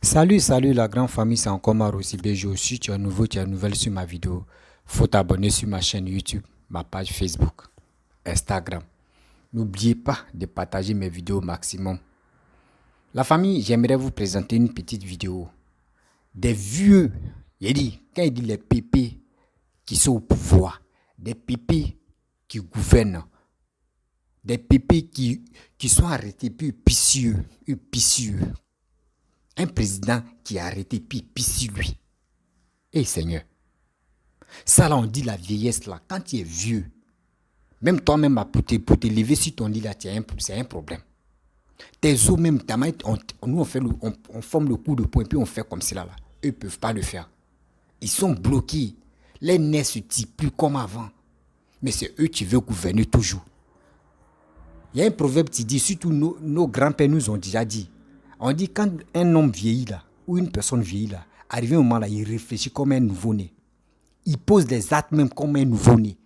Salut la grande famille, c'est encore Marosi BG. Si tu es nouveau, tu es nouvelle sur ma vidéo, faut t'abonner sur ma chaîne YouTube, ma page Facebook, Instagram. N'oubliez pas de partager mes vidéos au maximum. La famille, j'aimerais vous présenter une petite vidéo des vieux, quand il dit les pépés qui sont au pouvoir, des pépés qui gouvernent, des pépés qui sont arrêtés puis épicieux. Un président qui est arrêté puis épicieux lui. Eh Seigneur, ça là on dit la vieillesse là, quand tu es vieux, même toi-même pour te lever sur ton lit là, c'est un problème. Tes os même, nous on forme le coup de poing puis on fait comme cela là. Eux ne peuvent pas le faire. Ils sont bloqués. Les nerfs se tirent plus comme avant. Mais c'est eux qui veulent gouverner toujours. Il y a un proverbe qui dit, surtout nos grands-pères nous ont déjà dit, on dit quand un homme vieillit là, ou une personne vieillit là, arrivé au moment là, il réfléchit comme un nouveau-né. Il pose des actes même comme un nouveau-né.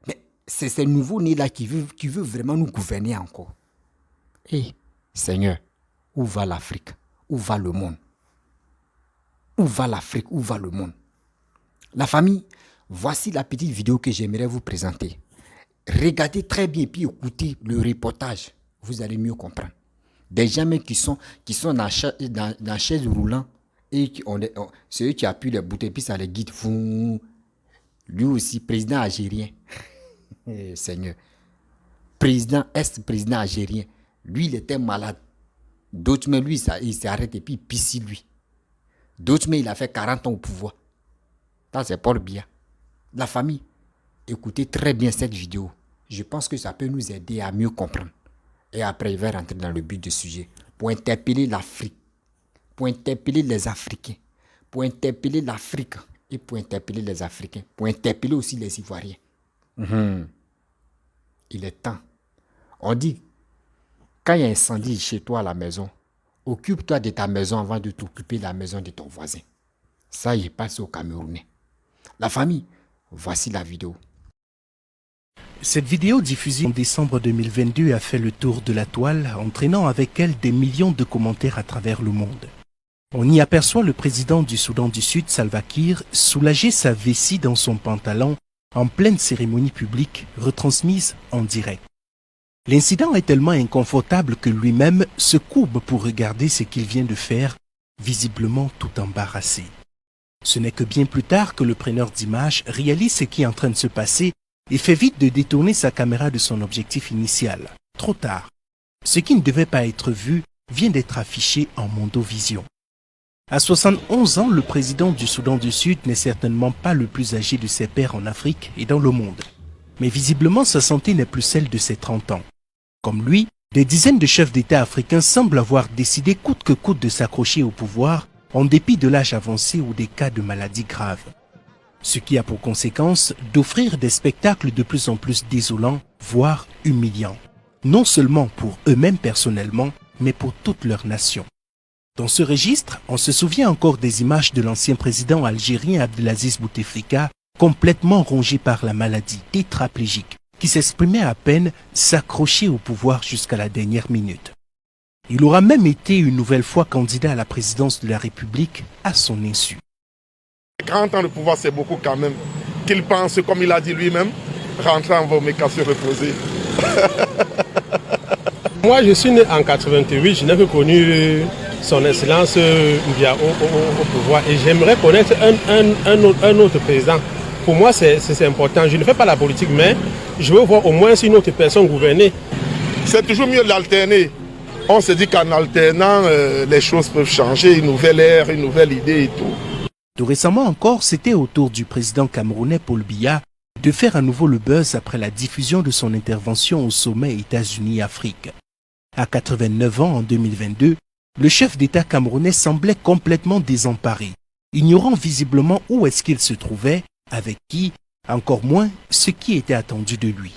Mais c'est ces nouveaux-nés là qui veut vraiment nous gouverner encore. Eh, Seigneur, où va l'Afrique? Où va le monde? Où va l'Afrique? Où va le monde? La famille, voici la petite vidéo que j'aimerais vous présenter. Regardez très bien puis écoutez le reportage. Vous allez mieux comprendre. Des gens qui sont dans chaise roulant et c'est eux qui appuient les boutons et puis ça les guide. Lui aussi, président algérien. Seigneur. Président algérien. Lui, il était malade. D'autres, mais lui, il s'est arrêté et puis il pisse lui. D'autres, mais il a fait 40 ans au pouvoir. Ça, c'est Paul Biya. La famille, écoutez très bien cette vidéo. Je pense que ça peut nous aider à mieux comprendre. Et après, il va rentrer dans le but du sujet. Pour interpeller l'Afrique. Pour interpeller les Africains. Pour interpeller l'Afrique. Et pour interpeller les Africains. Pour interpeller aussi les Ivoiriens. Il est temps. On dit, quand il y a un incendie chez toi à la maison, occupe-toi de ta maison avant de t'occuper de la maison de ton voisin. Ça, il est passé au Camerounais. La famille, voici la vidéo. Cette vidéo diffusée en décembre 2022 a fait le tour de la toile, entraînant avec elle des millions de commentaires à travers le monde. On y aperçoit le président du Soudan du Sud, Salva Kiir, soulager sa vessie dans son pantalon en pleine cérémonie publique retransmise en direct. L'incident est tellement inconfortable que lui-même se courbe pour regarder ce qu'il vient de faire, visiblement tout embarrassé. Ce n'est que bien plus tard que le preneur d'images réalise ce qui est en train de se passer et fait vite de détourner sa caméra de son objectif initial. Trop tard. Ce qui ne devait pas être vu vient d'être affiché en mondovision. À 71 ans, le président du Soudan du Sud n'est certainement pas le plus âgé de ses pairs en Afrique et dans le monde. Mais visiblement, sa santé n'est plus celle de ses 30 ans. Comme lui, des dizaines de chefs d'État africains semblent avoir décidé coûte que coûte de s'accrocher au pouvoir en dépit de l'âge avancé ou des cas de maladies graves. Ce qui a pour conséquence d'offrir des spectacles de plus en plus désolants, voire humiliants. Non seulement pour eux-mêmes personnellement, mais pour toute leur nation. Dans ce registre, on se souvient encore des images de l'ancien président algérien Abdelaziz Bouteflika, complètement rongé par la maladie, tétraplégique, qui s'exprimait à peine s'accrocher au pouvoir jusqu'à la dernière minute. Il aura même été une nouvelle fois candidat à la présidence de la République à son insu. 40 ans de pouvoir, c'est beaucoup quand même. Qu'il pense, comme il a dit lui-même, rentrer en vos se reposer. Moi, je suis né en 88, je n'ai que connu son excellence Mbia au pouvoir. Et j'aimerais connaître un autre président. Pour moi, c'est important. Je ne fais pas la politique, mais je veux voir au moins une autre personne gouverner. C'est toujours mieux d'alterner. On se dit qu'en alternant, les choses peuvent changer, une nouvelle ère, une nouvelle idée et tout. Tout récemment encore, c'était au tour du président camerounais Paul Biya de faire à nouveau le buzz après la diffusion de son intervention au sommet États-Unis-Afrique. À 89 ans en 2022, le chef d'État camerounais semblait complètement désemparé, ignorant visiblement où est-ce qu'il se trouvait, avec qui, encore moins ce qui était attendu de lui.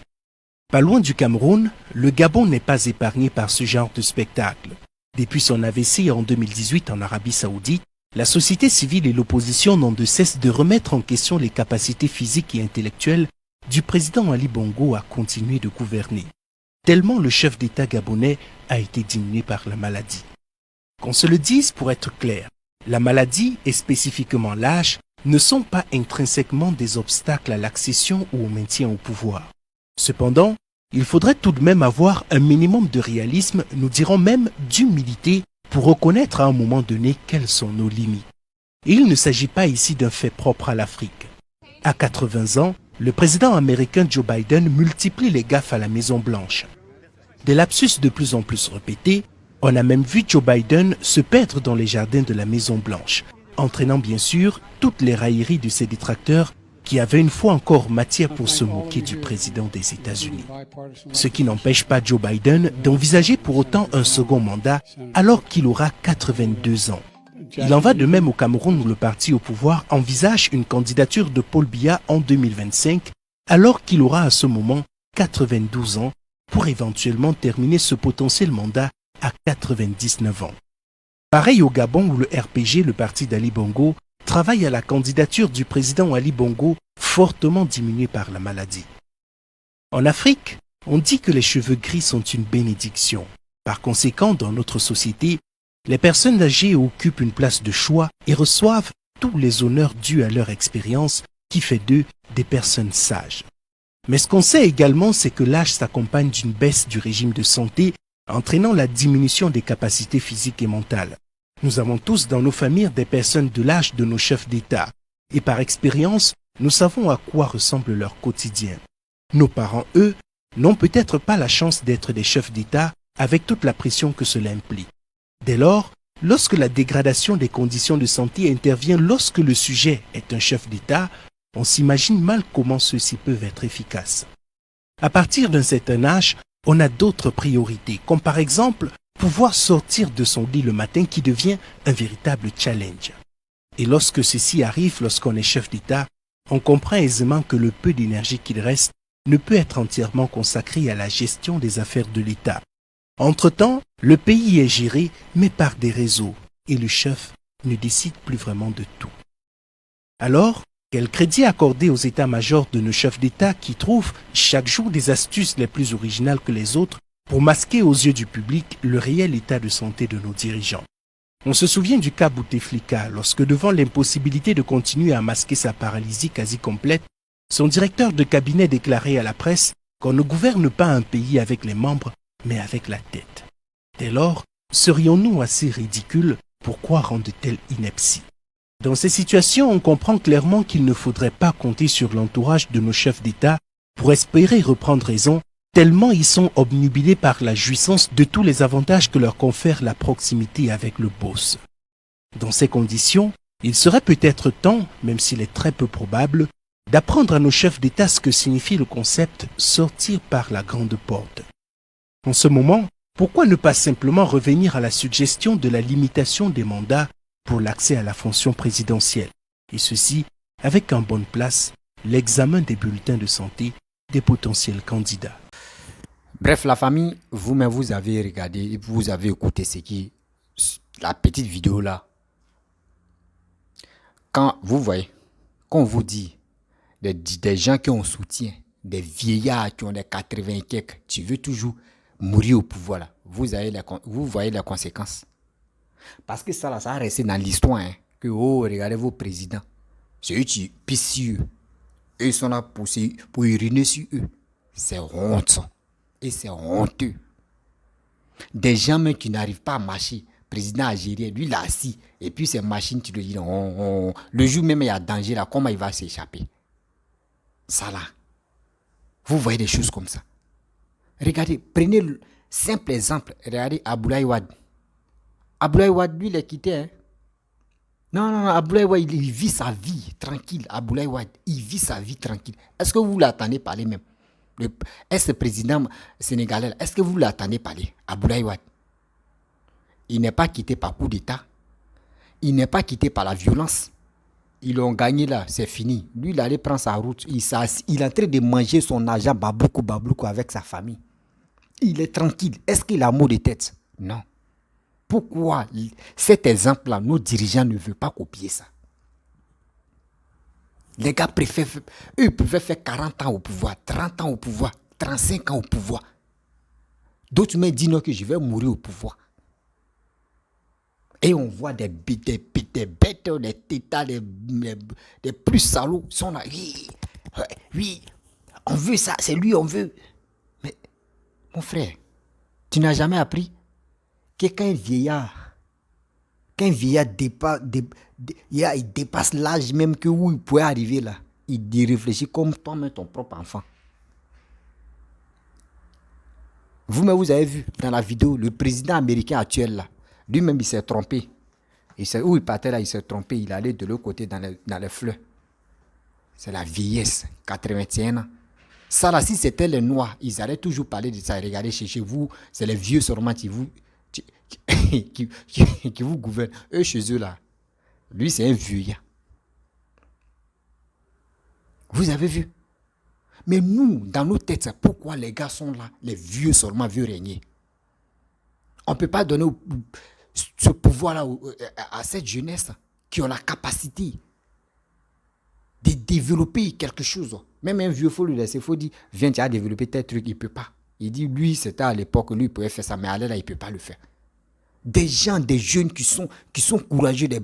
Pas loin du Cameroun, le Gabon n'est pas épargné par ce genre de spectacle. Depuis son AVC en 2018 en Arabie Saoudite, la société civile et l'opposition n'ont de cesse de remettre en question les capacités physiques et intellectuelles du président Ali Bongo à continuer de gouverner, tellement le chef d'État gabonais a été diminué par la maladie. Qu'on se le dise pour être clair, la maladie et spécifiquement l'âge ne sont pas intrinsèquement des obstacles à l'accession ou au maintien au pouvoir. Cependant, il faudrait tout de même avoir un minimum de réalisme, nous dirons même d'humilité, pour reconnaître à un moment donné quelles sont nos limites. Et il ne s'agit pas ici d'un fait propre à l'Afrique. À 80 ans, le président américain Joe Biden multiplie les gaffes à la Maison-Blanche. Des lapsus de plus en plus répétés, on a même vu Joe Biden se perdre dans les jardins de la Maison-Blanche, entraînant bien sûr toutes les railleries de ses détracteurs qui avaient une fois encore matière pour se moquer du président des États-Unis. Ce qui n'empêche pas Joe Biden d'envisager pour autant un second mandat alors qu'il aura 82 ans. Il en va de même au Cameroun où le parti au pouvoir envisage une candidature de Paul Biya en 2025 alors qu'il aura à ce moment 92 ans pour éventuellement terminer ce potentiel mandat à 99 ans. Pareil au Gabon où le RPG, le parti d'Ali Bongo, travaille à la candidature du président Ali Bongo fortement diminué par la maladie. En Afrique, on dit que les cheveux gris sont une bénédiction. Par conséquent, dans notre société, les personnes âgées occupent une place de choix et reçoivent tous les honneurs dus à leur expérience qui fait d'eux des personnes sages. Mais ce qu'on sait également, c'est que l'âge s'accompagne d'une baisse du régime de santé entraînant la diminution des capacités physiques et mentales. Nous avons tous dans nos familles des personnes de l'âge de nos chefs d'État et par expérience, nous savons à quoi ressemble leur quotidien. Nos parents, eux, n'ont peut-être pas la chance d'être des chefs d'État avec toute la pression que cela implique. Dès lors, lorsque la dégradation des conditions de santé intervient lorsque le sujet est un chef d'État, on s'imagine mal comment ceux-ci peuvent être efficaces. À partir d'un certain âge, on a d'autres priorités, comme par exemple pouvoir sortir de son lit le matin qui devient un véritable challenge. Et lorsque ceci arrive, lorsqu'on est chef d'État, on comprend aisément que le peu d'énergie qu'il reste ne peut être entièrement consacré à la gestion des affaires de l'État. Entre-temps, le pays est géré, mais par des réseaux, et le chef ne décide plus vraiment de tout. Alors, quel crédit accorder aux états-majors de nos chefs d'État qui trouvent chaque jour des astuces les plus originales que les autres pour masquer aux yeux du public le réel état de santé de nos dirigeants? On se souvient du cas Bouteflika lorsque devant l'impossibilité de continuer à masquer sa paralysie quasi complète, son directeur de cabinet déclarait à la presse qu'on ne gouverne pas un pays avec les membres mais avec la tête. Dès lors, serions-nous assez ridicules pour croire en de telles inepties? Dans ces situations, on comprend clairement qu'il ne faudrait pas compter sur l'entourage de nos chefs d'État pour espérer reprendre raison, tellement ils sont obnubilés par la jouissance de tous les avantages que leur confère la proximité avec le boss. Dans ces conditions, il serait peut-être temps, même s'il est très peu probable, d'apprendre à nos chefs d'État ce que signifie le concept « sortir par la grande porte ». En ce moment, pourquoi ne pas simplement revenir à la suggestion de la limitation des mandats pour l'accès à la fonction présidentielle, et ceci avec en bonne place l'examen des bulletins de santé des potentiels candidats. Bref, la famille, vous-même, vous avez regardé, vous avez écouté la petite vidéo là. Quand vous voyez, quand on vous dit des gens qui ont soutien, des vieillards qui ont des 80 quelques, tu veux toujours mourir au pouvoir là, vous voyez les conséquences. Parce que ça a resté dans l'histoire, hein, que regardez vos présidents, c'est eux qui pissent sur eux. Eux, ils sont là pour uriner sur eux. C'est honte ça. Et c'est honteux. Des gens même qui n'arrivent pas à marcher, président algérien, lui il a assis, et puis ces machines, tu le dis, le jour même il y a danger là, comment il va s'échapper? Ça là, vous voyez des choses comme ça. Regardez, prenez le simple exemple, regardez Abdoulaye Wade. Abdoulaye Wade, lui, il est quitté. Hein? Non, Abdoulaye Wade, il vit sa vie tranquille. Abdoulaye Wade, il vit sa vie tranquille. Est-ce que vous l'attendez parler même? Est-ce le président sénégalais, est-ce que vous l'attendez parler? Abdoulaye Wade. Il n'est pas quitté par coup d'État. Il n'est pas quitté par la violence. Ils l'ont gagné là, c'est fini. Lui, il allait prendre sa route. Il est en train de manger son argent babloukou avec sa famille. Il est tranquille. Est-ce qu'il a mot de tête? Non. Pourquoi cet exemple-là, nos dirigeants ne veulent pas copier ça? Les gars pouvaient faire 40 ans au pouvoir, 30 ans au pouvoir, 35 ans au pouvoir. D'autres me disent non que je vais mourir au pouvoir. Et on voit des bêtes, des tétas, des plus salauds sont là. Oui, oui, on veut ça, c'est lui, on veut. Mais, mon frère, tu n'as jamais appris que quand un vieillard il dépasse l'âge même que où il pouvait arriver là, il réfléchit comme toi-même ton propre enfant. Vous-même, vous avez vu dans la vidéo, le président américain actuel là, lui-même il s'est trompé. Où il partait là, il s'est trompé, il allait de l'autre côté dans les fleurs. C'est la vieillesse, 81 ans. Ça là, si c'était les noirs, ils allaient toujours parler de ça. Regardez, chez vous, c'est les vieux seulement qui vous gouvernent. Eux, chez eux là, lui c'est un vieux. Vous avez vu? Mais nous, dans nos têtes, c'est pourquoi les gars sont là, les vieux seulement veulent régner. On ne peut pas donner ce pouvoir-là à cette jeunesse qui ont la capacité de développer quelque chose. Même un vieux, il faut lui laisser, il faut dire, viens, tu as développé tel truc, il ne peut pas. Il dit, lui, c'était à l'époque, lui, il pouvait faire ça, mais à là, il ne peut pas le faire. Des gens, des jeunes qui sont courageux, des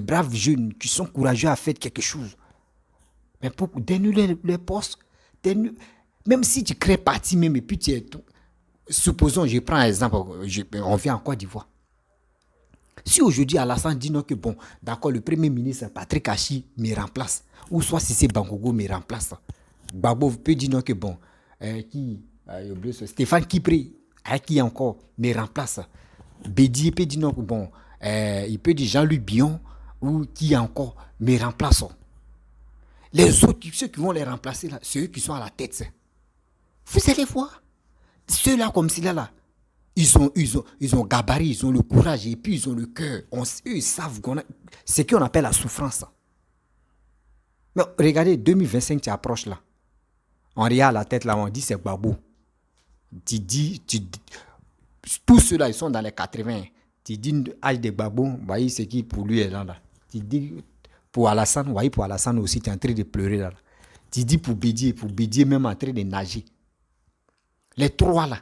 braves jeunes qui sont courageux à faire quelque chose. Mais pour donner les postes, même si tu crées parti même, et puis tu es... Supposons, je prends un exemple, on vient en Côte d'Ivoire. Si aujourd'hui Alassane dit non que bon, d'accord, le premier ministre Patrick Achi me remplace, ou soit si c'est Bangogo me remplace, Gbagbo peut dire non que bon, Stéphane Kipré, qui encore me remplace, Bédi peut dire non que bon, il peut dire Jean-Louis Bion, ou qui encore me remplace. Les autres, ceux qui vont les remplacer là, c'est eux qui sont à la tête. Vous allez voir, ceux-là comme ceux-là, ils ont gabarit, ils ont le courage et puis ils ont le cœur. Eux, ils savent ce qu'on appelle la souffrance. Mais regardez, 2025 tu approches là. On regarde la tête là, on dit c'est Gbagbo. Tous ceux-là, ils sont dans les 80. Tu dis l'âge de Gbagbo, voyez ce qui pour lui est là. Tu dis pour Alassane, voyez pour Alassane aussi, tu es en train de pleurer là. Tu dis pour Bédier même en train de nager. Les trois là,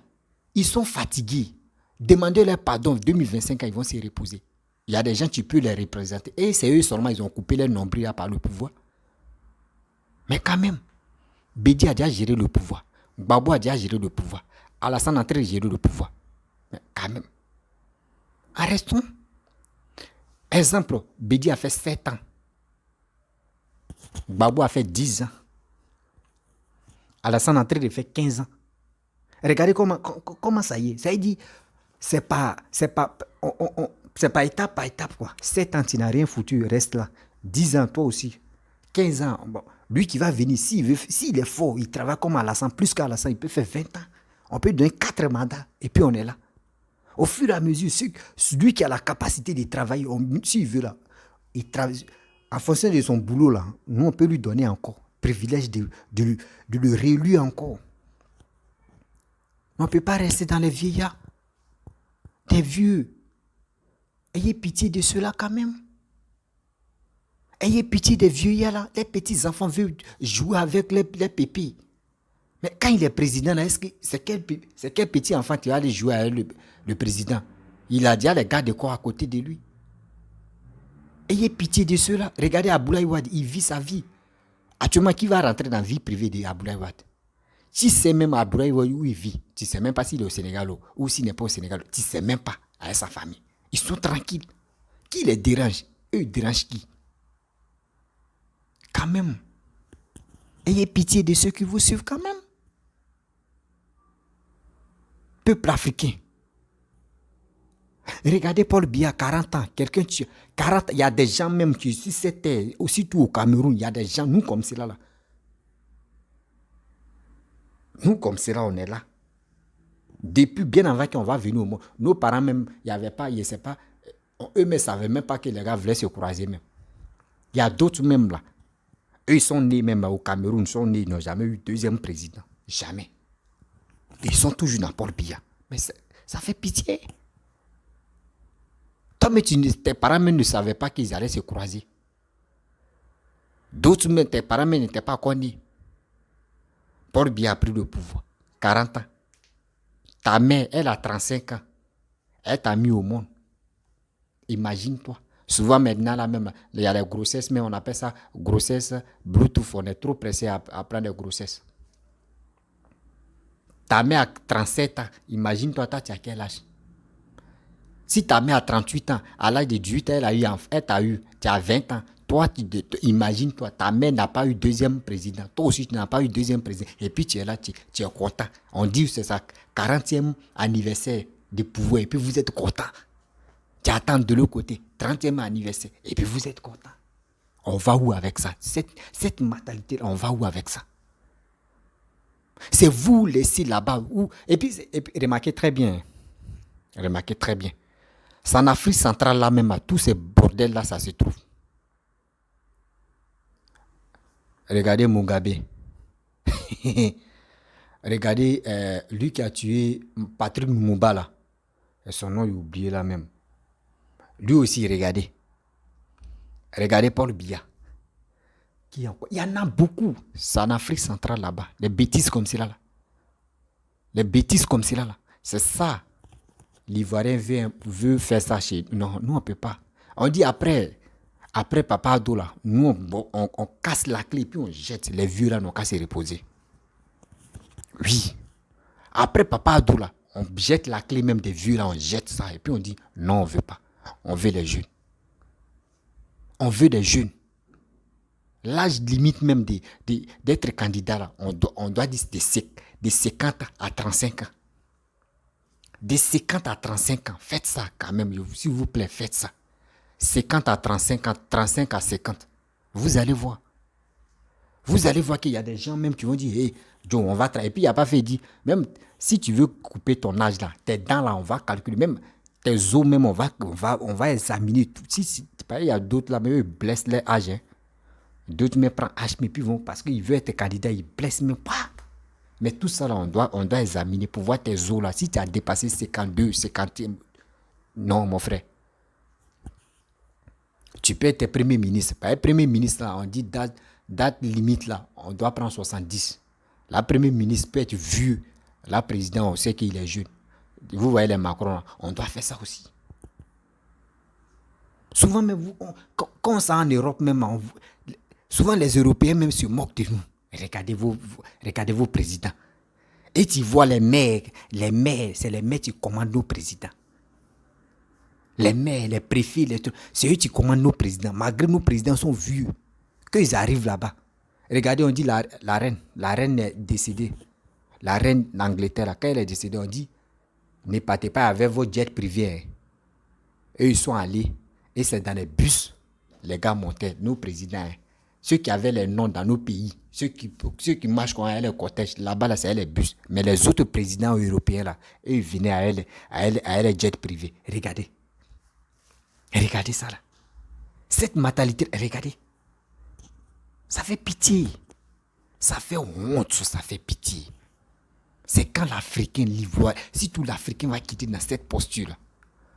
ils sont fatigués. Demandez-leur pardon. 2025, ils vont se reposer. Il y a des gens qui peuvent les représenter. Et c'est eux seulement, ils ont coupé leur nombril par le pouvoir. Mais quand même, Bédi a déjà géré le pouvoir. Gbagbo a déjà géré le pouvoir. Alassane est en train de gérer le pouvoir. Mais quand même, arrêtons. Exemple, Bédi a fait 7 ans. Gbagbo a fait 10 ans. Alassane est en train de faire 15 ans. Regardez comment ça y est. Ça dit, c'est pas étape par étape quoi. 7 ans, tu n'as rien foutu, reste là. 10 ans, toi aussi. 15 ans, bon. Lui qui va venir, s'il est fort, il travaille comme Alassane, plus qu'Alassane, il peut faire 20 ans. On peut donner 4 mandats et puis on est là. Au fur et à mesure, celui qui a la capacité de travailler, s'il veut là, il travaille. En fonction de son boulot là, nous on peut lui donner encore privilège de le réélire encore. On ne peut pas rester dans les vieillards, des vieux. Ayez pitié de ceux-là quand même. Ayez pitié des vieillards là. Les petits enfants veulent jouer avec les pépés. Mais quand il est président là, c'est quel petit enfant qui va aller jouer avec le président? Il a déjà les gars de corps à côté de lui. Ayez pitié de ceux-là. Regardez Abdoulaye Wade, il vit sa vie. Actuellement, qui va rentrer dans la vie privée d'Abdoulaye Wade? Si c'est même Abdoulaye Wade où il vit, tu ne sais même pas s'il est au Sénégal ou s'il n'est pas au Sénégal, tu ne sais même pas avec sa famille. Ils sont tranquilles. Qui les dérange? Eux, ils dérangent qui? Quand même. Ayez pitié de ceux qui vous suivent quand même. Peuple africain. Regardez Paul Biya, 40 ans. Quelqu'un tue. 40, il y a des gens même qui, si c'était aussitôt au Cameroun, il y a des gens, nous comme cela là. Nous comme cela, on est là. Depuis bien avant qu'on va venir au monde, nos parents même, il n'y avait pas, ils ne savaient pas, eux-mêmes ne savaient même pas que les gars voulaient se croiser même. Il y a d'autres même là. Eux, ils sont nés même au Cameroun, ils n'ont jamais eu deuxième président. Jamais. Ils sont toujours dans Paul Biya. Mais ça fait pitié. Toi, mais tes parents même ne savaient pas qu'ils allaient se croiser. D'autres même, tes parents même n'étaient pas connus. Paul Biya a pris le pouvoir. 40 ans. Ta mère, elle a 35 ans. Elle t'a mis au monde. Imagine-toi. Souvent maintenant, là même, il y a les grossesses, mais on appelle ça grossesse Bluetooth. On est trop pressé à prendre des grossesses. Ta mère a 37 ans. Imagine-toi, toi, tu as quel âge? Si ta mère a 38 ans, à l'âge de 18 ans, elle t'a eu, tu as 20 ans. Toi, imagine-toi, ta mère n'a pas eu deuxième président. Toi aussi, tu n'as pas eu deuxième président. Et puis, tu es là, tu es content. On dit que c'est sa 40e anniversaire de pouvoir. Et puis, vous êtes content. Tu attends de l'autre côté, 30e anniversaire. Et puis, vous êtes content. On va où avec ça? Cette mentalité-là, on va où avec ça? C'est vous laissez là-bas. Et puis, remarquez très bien. Remarquez très bien. C'est en Afrique centrale, là même, à tous ces bordels-là, ça se trouve. Regardez Mugabe. Regardez lui qui a tué Patrick Lumumba, là. Et son nom est oublié là même. Lui aussi, regardez. Regardez Paul Biya. Il y en a beaucoup. C'est en Afrique centrale là-bas. Les bêtises comme cela là. Les bêtises comme cela là. C'est ça. L'Ivoirien veut faire ça chez nous. Non, nous on ne peut pas. On dit après Papa Ado là, nous on casse la clé et puis on jette. Les vieux là n'ont qu'à se reposer. Oui. Après Papa Ado là, on jette la clé même des vieux là, on jette ça et puis on dit non, on ne veut pas. On veut les jeunes. On veut des jeunes. L'âge limite même d'être candidat là, on doit dire de 50 à 35 ans. De 50 à 35 ans, faites ça quand même, s'il vous plaît, faites ça. 50 à 35 ans, 35 à 50. Vous allez voir. Vous allez voir qu'il y a des gens même qui vont dire, hey, Joe, on va travailler. Et puis il n'y a pas fait dire, même si tu veux couper ton âge là, tes dents là, on va calculer, même tes os même, on va examiner tout. Si il y a d'autres là, mais eux, ils blessent leur âge. Hein. D'autres me prennent H, mais puis vont, parce qu'ils veulent être candidat, ils blessent même pas. Mais tout ça, là, on doit examiner pour voir tes os, là. Si tu as dépassé 52, 50, non, mon frère. Tu peux être premier ministre. Par premier ministre, là, on dit date limite, là, on doit prendre 70. La premier ministre peut être vieux. La président, on sait qu'il est jeune. Vous voyez les Macron, là, on doit faire ça aussi. Souvent, même quand on s'en en Europe, même, souvent les Européens même se moquent de nous. Regardez vos présidents. Et tu vois les maires, c'est les maires qui commandent nos présidents. Les maires, les préfets, c'est eux qui commandent nos présidents. Malgré nos présidents sont vieux, qu'ils arrivent là-bas. Regardez, on dit la reine est décédée. La reine d'Angleterre, quand elle est décédée, on dit, ne partez pas avec vos jets privés. Hein. Eux, ils sont allés, et c'est dans les bus, les gars montaient, nos présidents. Hein. Ceux qui avaient les noms dans nos pays, ceux qui marchent quand les cortèges, là-bas, là, c'est les bus. Mais les autres présidents européens, là, eux, ils venaient à les jets privés. Regardez. Regardez ça, là. Cette mentalité, regardez. Ça fait pitié. Ça fait honte, ça fait pitié. C'est quand l'Africain, l'Ivoire, si tout l'Africain va quitter dans cette posture-là.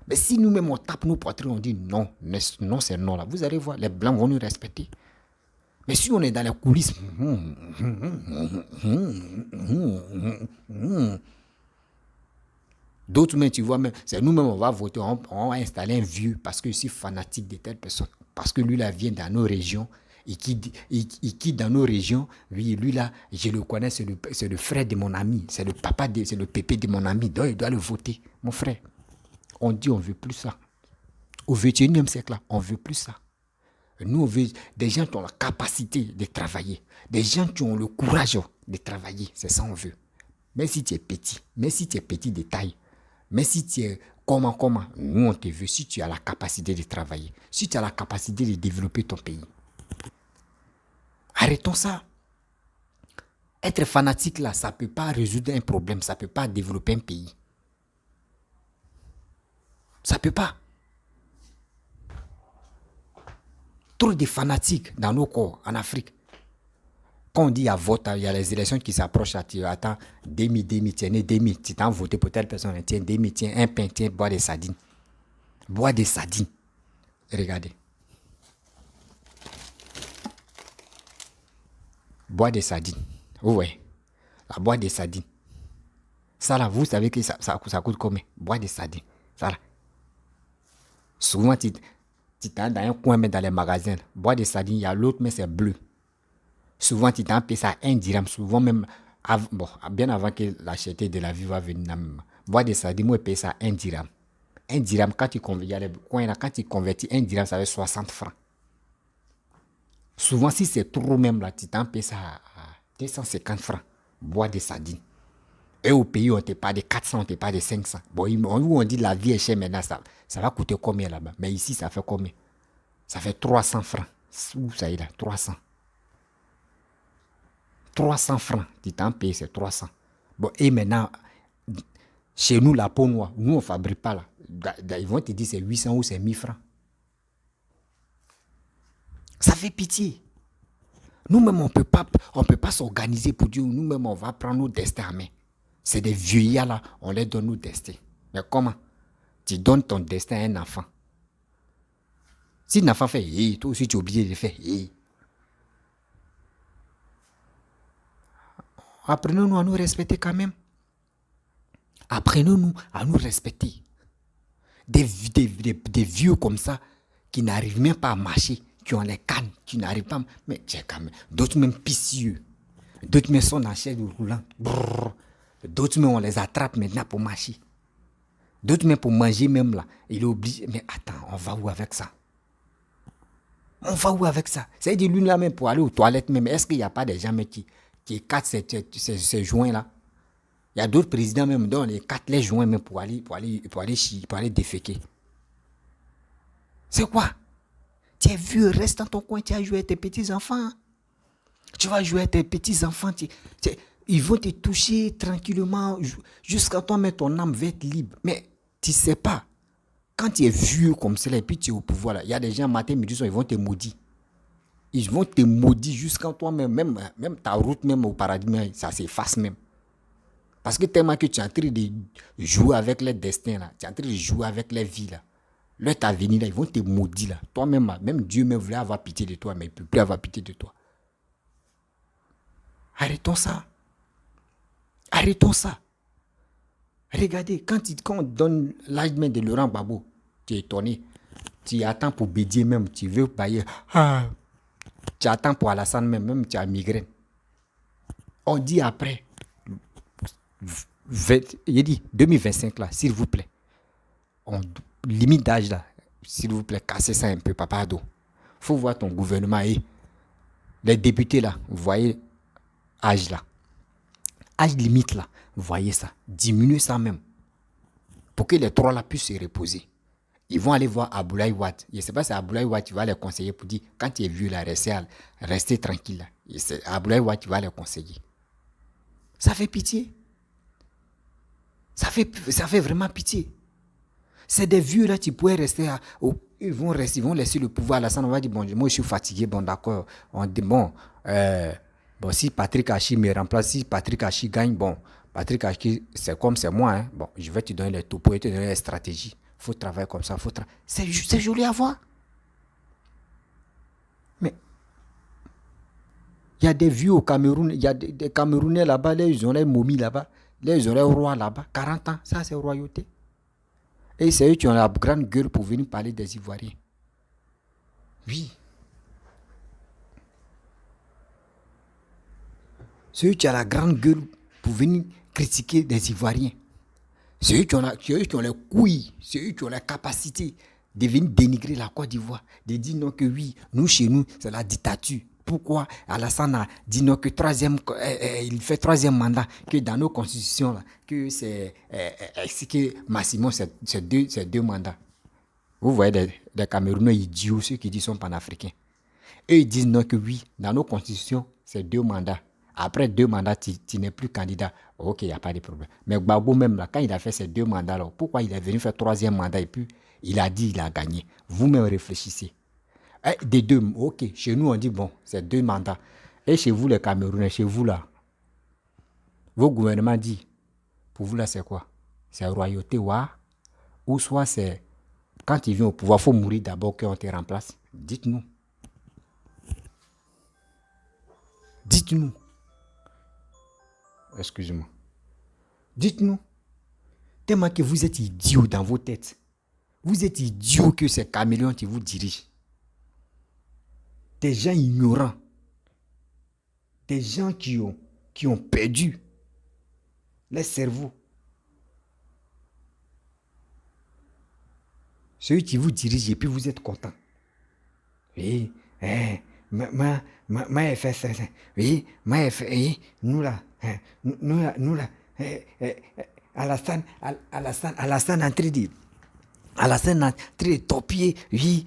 Mais si nous-mêmes, on tape nos poitrines, on dit non, non, c'est non, là. Vous allez voir, les Blancs vont nous respecter. Mais si on est dans les coulisses, d'autres même, tu vois, même, c'est nous-mêmes, on va voter, on va installer un vieux parce que je suis fanatique de telle personne. Parce que lui, là, vient dans nos régions. Il quitte dans nos régions. Oui, lui, là, je le connais, c'est le frère de mon ami. C'est le papa, c'est le pépé de mon ami. Donc, il doit le voter. Mon frère, on dit, on ne veut plus ça. Au XXIe siècle, là, on ne veut plus ça. Nous, on veut des gens qui ont la capacité de travailler. Des gens qui ont le courage de travailler. C'est ça qu'on veut. Même si tu es petit. Même si tu es petit de taille. Même si tu es comment. Nous, on te veut si tu as la capacité de travailler. Si tu as la capacité de développer ton pays. Arrêtons ça. Être fanatique, là, ça ne peut pas résoudre un problème. Ça ne peut pas développer un pays. Ça ne peut pas. Trop de fanatiques dans nos corps, en Afrique. Quand on dit à vote, il y a les élections qui s'approchent. Tu attends, demi, tiens, demi. Tu t'en voté pour telle personne, tiens, demi, tiens, un pain, tiens, bois des sardines. Bois des sardines. Regardez. Bois des sardines. Vous voyez. La bois des sardines. Ça là, vous savez que ça coûte combien? Bois des sardines. Ça là. Souvent, tu t'en dans un coin, mais dans les magasins, boire des sardines, il y a l'autre, mais c'est bleu. Souvent, tu t'en payes ça 1 dirham. Souvent, même, bien avant que l'acheter de la vie va venir, boire des sardines, moi, je paye ça 1 dirham. 1 dirham, quand tu convertis, il y a les coins là, quand tu convertis 1 dirham, ça fait 60 francs. Souvent, si c'est trop même là, tu t'en payes ça à 250 francs. Boire des sardines. Et au pays, on te parle de 400, on te parle de 500. Bon, on dit la vie est chère maintenant, ça va coûter combien là-bas? Mais ici, ça fait combien? Ça fait 300 francs. Où ça y est là? 300. 300 francs. Tu t'en payes, c'est 300. Bon, et maintenant, chez nous, la peau noire, nous, on ne fabrique pas là. Ils vont te dire c'est 800 ou c'est 1000 francs. Ça fait pitié. Nous-mêmes, on ne peut pas s'organiser pour dire nous-mêmes, on va prendre nos destins en main. C'est des vieillards là, on leur donne nos destins. Mais comment? Tu donnes ton destin à un enfant. Si l'enfant fait hey, toi aussi tu es obligé de faire hey. Apprenons-nous à nous respecter quand même. Apprenons-nous à nous respecter. Des vieux comme ça qui n'arrivent même pas à marcher, qui ont les cannes, qui n'arrivent pas. Mais quand même, d'autres même pitieux. D'autres même sont en chaise roulante. D'autres même on les attrape maintenant pour marcher. D'autres même pour manger même là. Il est obligé. Mais attends, on va où avec ça? On va où avec ça? C'est-à-dire lui là même pour aller aux toilettes même. Est-ce qu'il n'y a pas des gens qui écartent ces joints là? Il y a d'autres présidents même dont ils écartent les joints même pour aller déféquer. C'est quoi? Tu es vieux, reste dans ton coin, tu as joué avec tes petits-enfants. Tu vas jouer avec tes petits-enfants. Ils vont te toucher tranquillement jusqu'à toi, mais ton âme va être libre. Mais tu ne sais pas. Quand tu es vieux comme cela et puis tu es au pouvoir, il y a des gens matin, midi, soir, ils vont te maudire. Ils vont te maudire jusqu'à toi, même ta route, même au paradis, ça s'efface même. Parce que tellement que tu es en train de jouer avec les destins, là. Tu es en train de jouer avec les vies. Là. Leur avenir, là, ils vont te maudire. Là. Toi-même, même Dieu même voulait avoir pitié de toi, mais il ne peut plus avoir pitié de toi. Arrêtons ça. Arrêtons ça. Regardez, quand on donne l'âge de Laurent Gbagbo, tu es étonné. Tu attends pour Bédier même, tu veux bailler. Tu attends pour Alassane même tu as migraine. On dit après, il dit 2025 là, s'il vous plaît. On limite d'âge là, s'il vous plaît, cassez ça un peu, papa ado. Faut voir ton gouvernement et les députés là, vous voyez, âge là. Âge limite là, vous voyez ça, diminuez ça même. Pour que les trois là puissent se reposer. Ils vont aller voir Abdoulaye Wade. Je ne sais pas si Abdoulaye Wade va les conseiller pour dire, quand tu es vieux là, restez tranquille là. Abdoulaye Wade va les conseiller. Ça fait pitié. Ça fait vraiment pitié. C'est des vieux là, tu pourrais rester, ils vont laisser le pouvoir à la salle. On va dire, bon, moi je suis fatigué, bon d'accord. On dit, bon, si Patrick Hachi me remplace, si Patrick Hachi gagne, bon, Patrick Hachi, c'est comme c'est moi, hein. Bon, je vais te donner les topos et te donner les stratégies. Il faut travailler comme ça, c'est joli à voir. Mais il y a des vieux au Cameroun, il y a des Camerounais là-bas, ils ont les momies là-bas, ils ont les rois là-bas, 40 ans, ça c'est royauté. Et c'est eux qui ont la grande gueule pour venir parler des Ivoiriens. Oui. C'est eux qui ont la grande gueule pour venir critiquer des Ivoiriens. C'est eux qui ont les couilles, c'est eux qui ont la capacité de venir dénigrer la Côte d'Ivoire, de dire non que oui, nous chez nous, c'est la dictature. Pourquoi Alassane a dit non que il fait 3e mandat, que dans nos constitutions, là, que c'est que maximum c'est 2 mandats. Vous voyez des Camerounais idiots, ceux qui disent sont panafricains. Eux ils disent non que oui, dans nos constitutions, c'est 2 mandats. Après 2 mandats, tu n'es plus candidat. Ok, il n'y a pas de problème. Mais Gbagbo même, là, quand il a fait ces 2 mandats, là, pourquoi il est venu faire 3e mandat et puis il a dit il a gagné. Vous-même réfléchissez. Des 2, ok, chez nous on dit bon, c'est 2 mandats. Et chez vous les Camerounais, chez vous là, vos gouvernements disent, pour vous là c'est quoi? C'est royauté ou soit c'est, quand il vient au pouvoir, il faut mourir d'abord qu'on te remplace. Dites-nous. Dites-nous. Excusez-moi. Dites-nous. Tellement que vous êtes idiots dans vos têtes. Vous êtes idiots que ces caméléons qui vous dirigent. Des gens ignorants. Des gens qui ont perdu les cerveaux. Ceux qui vous dirigent et puis vous êtes content. Oui, moi, fait ça. Oui, moi, fait, nous là, Alassane en train de... Alassane en train de topier, oui,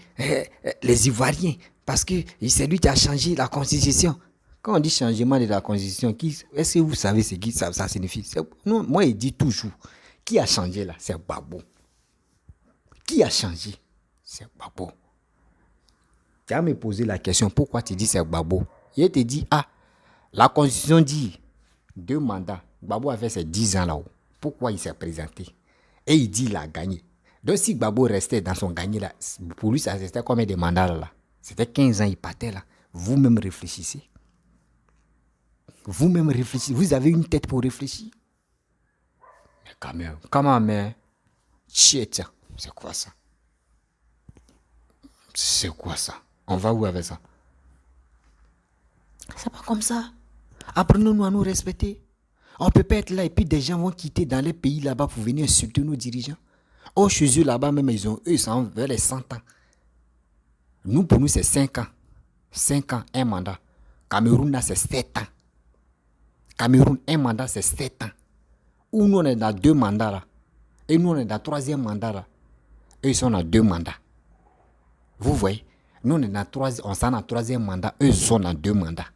les Ivoiriens. Parce que c'est lui qui a changé la constitution. Quand on dit changement de la constitution, est-ce que vous savez ce que ça signifie? Non, moi, il dit toujours, qui a changé là? C'est Gbagbo. Qui a changé? C'est Gbagbo. Tu as me posé la question, pourquoi tu dis c'est Gbagbo? Il te dit, la constitution dit 2 mandats. Gbagbo a fait ses 10 ans là-haut. Pourquoi il s'est présenté? Et il dit il a gagné. Donc si Gbagbo restait dans son gagné là, pour lui ça restait combien de mandats là? C'était 15 ans, il partait là. Vous-même réfléchissez. Vous-même réfléchissez. Vous avez une tête pour réfléchir. Mais quand même, comment mais shit, c'est quoi ça? C'est quoi ça? On va où avec ça? C'est pas comme ça. Apprenons-nous à nous respecter. On peut pas être là et puis des gens vont quitter dans les pays là-bas pour venir insulter nos dirigeants. Oh, chez eux là-bas même, eux, ils sont vers les 100 ans. Nous, pour nous, c'est 5 ans. 5 ans, un mandat. Cameroun, là, c'est 7 ans. Cameroun, un mandat, c'est 7 ans. Ou nous, on est dans 2 mandats là. Et nous, on est dans 3e mandat là. Eux, ils sont dans 2 mandats. Vous voyez? Nous, on est dans 3e mandat. Eux, ils sont dans 2 mandats.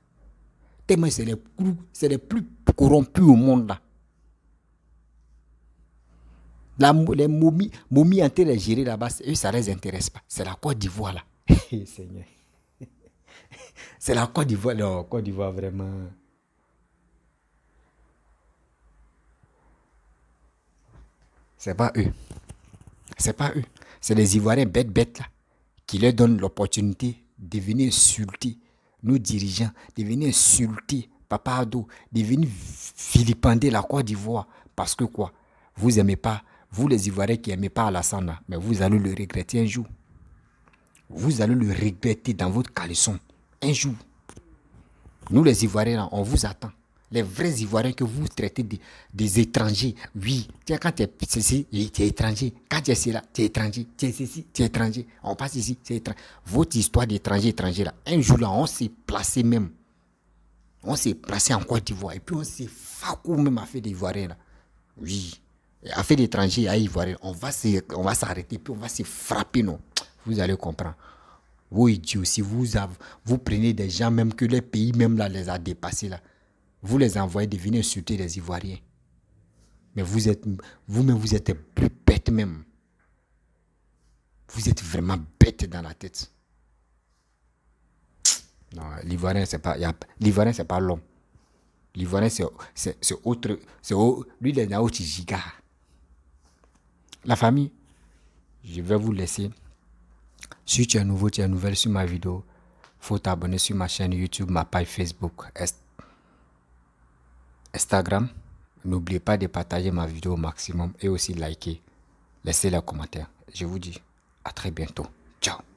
Tellement c'est les plus corrompus au monde là. Les momies en train de gérer là-bas, eux, ça ne les intéresse pas. C'est la Côte d'Ivoire là. Seigneur. C'est la Côte d'Ivoire. La Côte d'Ivoire vraiment. C'est pas eux. C'est pas eux. C'est les Ivoiriens bêtes là qui leur donnent l'opportunité de venir insulter nos dirigeants, de venir insulter Papa Ado, de venir vilipender la Côte d'Ivoire. Parce que quoi? Vous n'aimez pas, vous les Ivoiriens qui n'aimez pas Alassane, mais vous allez le regretter un jour. Vous allez le regretter dans votre caleçon un jour. Nous les Ivoiriens, on vous attend. Les vrais Ivoiriens que vous traitez des étrangers. Oui, quand tu es ceci, tu es étranger. Quand tu es cela, tu es étranger. Tu es ceci, tu es étranger. On passe ici, c'est étranger. Votre histoire d'étranger, là, un jour là, on s'est placé même. On s'est placé en Côte d'Ivoire. Et puis on s'est facou même à faire des Ivoiriens là. Oui. À faire d'étrangers à Ivoiriens. On va s'arrêter, puis on va se frapper, non. Vous allez comprendre. Vous idiots, si vous prenez des gens même que les pays même là les a dépassés là. Vous les envoyez de venir insulter les Ivoiriens. Mais vous-même, vous êtes plus bête même. Vous êtes vraiment bête dans la tête. Non, l'Ivoirien, c'est pas l'homme. L'Ivoirien, c'est autre. Lui, il est dans autre giga. La famille, je vais vous laisser. Si tu es nouveau, tu es nouvelle sur ma vidéo, il faut t'abonner sur ma chaîne YouTube, ma page Facebook, Instagram. N'oubliez pas de partager ma vidéo au maximum et aussi liker. Laissez les commentaires. Je vous dis à très bientôt. Ciao.